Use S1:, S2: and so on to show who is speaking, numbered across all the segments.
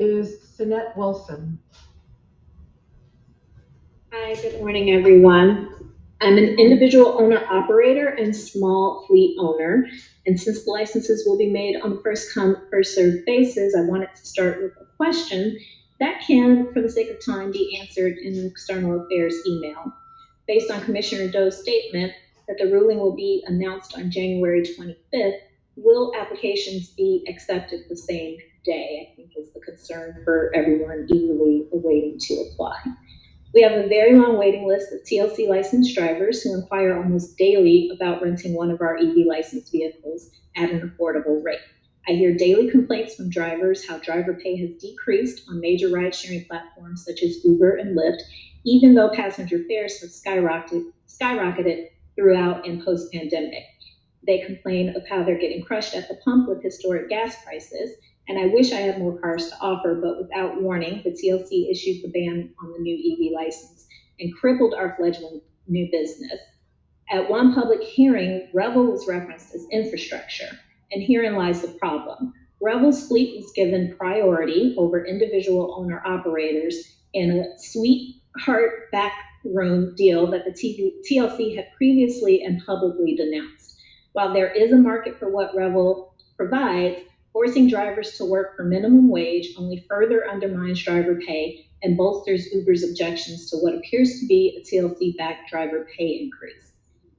S1: is Shaunette Wilson.
S2: Hi, good morning, everyone. I'm an individual owner-operator and small fleet owner, and since the licenses will be made on a first-come, first-served basis, I wanted to start with a question that can, for the sake of time, be answered in an external affairs email. Based on Commissioner Doe's statement that the ruling will be announced on January 25th, will applications be accepted the same day? I think is the concern for everyone eagerly awaiting to apply. We have a very long waiting list of TLC licensed drivers who inquire almost daily about renting one of our EV licensed vehicles at an affordable rate. I hear daily complaints from drivers how driver pay has decreased on major ride-sharing platforms such as Uber and Lyft, even though passenger fares have skyrocketed throughout and post-pandemic. They complain of how they're getting crushed at the pump with historic gas prices. And I wish I had more cars to offer, but without warning, the TLC issued the ban on the new EV license and crippled our fledgling new business. At one public hearing, Revel was referenced as infrastructure, and herein lies the problem. Revel's fleet was given priority over individual owner-operators in a sweetheart backroom deal that the TLC had previously and publicly denounced. While there is a market for what Revel provides, forcing drivers to work for minimum wage only further undermines driver pay and bolsters Uber's objections to what appears to be a TLC-backed driver pay increase.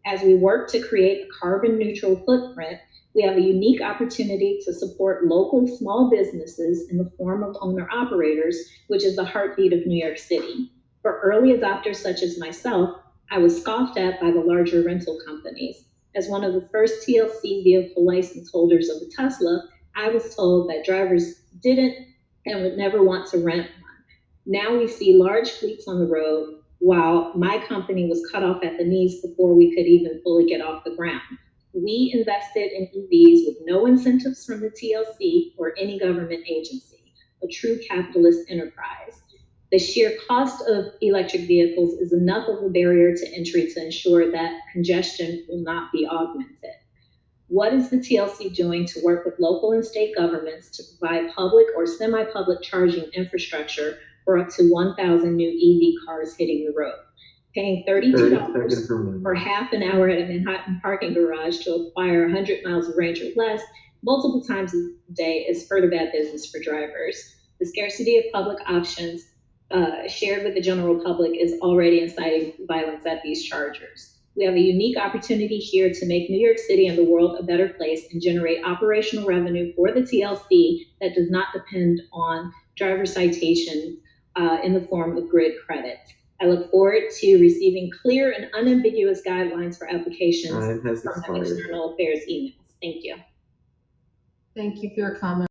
S2: As we work to create a carbon-neutral footprint, we have a unique opportunity to support local small businesses in the form of owner-operators, which is the heartbeat of New York City. For early adopters such as myself, I was scoffed at by the larger rental companies. As one of the first TLC vehicle license holders of a Tesla, I was told that drivers didn't and would never want to rent one. Now we see large fleets on the road, while my company was cut off at the knees before we could even fully get off the ground. We invested in EVs with no incentives from the TLC or any government agency, a true capitalist enterprise. The sheer cost of electric vehicles is enough of a barrier to entry to ensure that congestion will not be augmented. What is the TLC doing to work with local and state governments to provide public or semi-public charging infrastructure for up to 1,000 new EV cars hitting the road? Paying $32 for half an hour at a Manhattan parking garage to acquire 100 miles of range or less multiple times a day is further bad business for drivers. The scarcity of public options shared with the general public is already inciting violence at these chargers. We have a unique opportunity here to make New York City and the world a better place and generate operational revenue for the TLC that does not depend on driver citations in the form of grid credits. I look forward to receiving clear and unambiguous guidelines for applications from the external affairs emails. Thank you.
S1: Thank you for your comment.